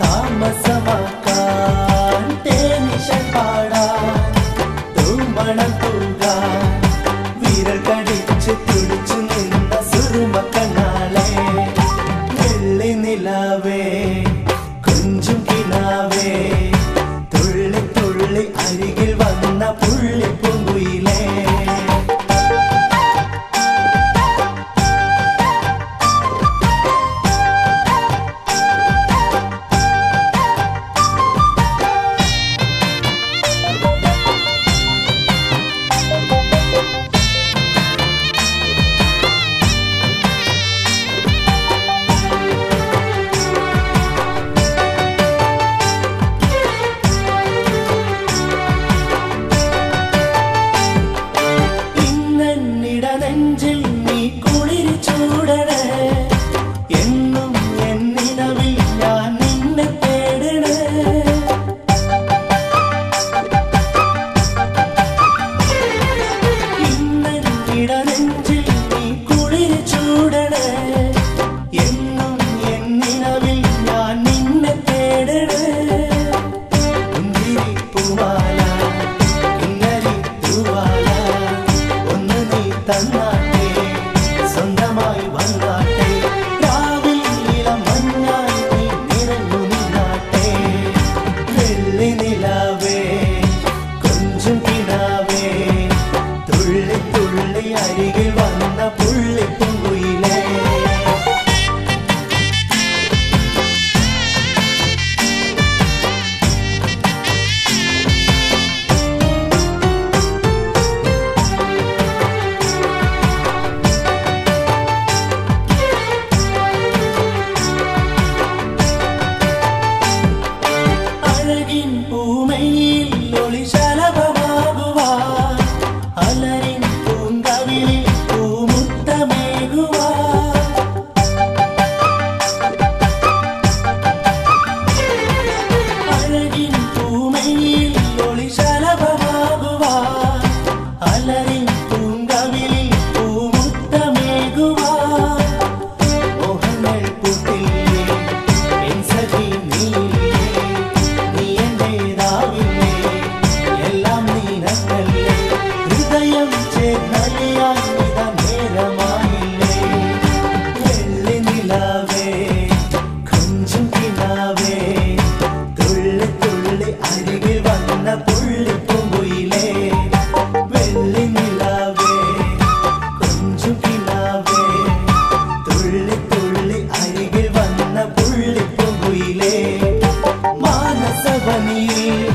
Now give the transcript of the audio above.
താമസമാക്കാൻ തേനിശൽ പാടാൻ തൂമണം തൂകാൻ വിരൽ കടിച്ച് തുടിച്ചു നിന്ന സുറുമക്കണ്ണാളെ വെള്ളി നിലാവേ കുഞ്ചും കിനാവേ തുള്ളി തുള്ളി അരികിൽ വന്ന പുള്ളിപ്പൂങ്കുയിലേ നെഞ്ചിൽ നീ കുളിരി ചൂടണേ എന്നും എന്നിനവിൽ ഞാൻ നിന്നെ തേടണേ ഇന്നെന്നിട നെഞ്ചിൽ നീ കുളിരി ചൂടണേ എന്നും എന്നിനവിൽ ഞാൻ നിന്നെ തേടണേ മുന്തിരി പൂവാല കിന്നരി തൂവാല ഒന്ന് നീ തന്നാട്ടെ സ്വന്തമായി വന്നാട്ടെ രാവിൽ ഇളം മഞ്ഞായി നീ നിറഞ്ഞു നിന്നാട്ടെ വെള്ളി നിലാവേ കൊഞ്ചും കിനാവേ തുള്ളി തുള്ളി അരികിൽ വന്ന പുള്ളിപ്പൂങ്കുയിലേ അഴകിൻ പൂമയിൽ ഒളിശലഭമാകുവാൻ അലരിൻ പൂങ്കവിളിൽ പൂമുത്തമേകുവാൻ അഴകിൻ പൂമയിൽ ഒളിശലഭമാകുവാൻ അലരിൻ പൂങ്കവിളിൽ പൂമുത്തമേകുവാൻ മോഹങ്ങൾ പൂത്തില്ലേ എൻ സഖി നീയില്ലേ നീ എന്റേതാവില്ലേ എല്ലാം നീനക്കല്ലേ ഹൃദയം ചേർന്നലിയാൻ ഇതാ നേരമായില്ലേ വെള്ളി നിലാവേ കൊഞ്ചും കിനാവേ തുള്ളി തുള്ളി അരികിൽ വന്ന പുള്ളിപ്പൂങ്കുയിലേ വെള്ളി നിലാവേ കൊഞ്ചും കിനാവേ തുള്ളി തുള്ളി അരികിൽ വന്ന പുള്ളിപ്പൂങ്കുയിലേ മാനസവനിയിൽ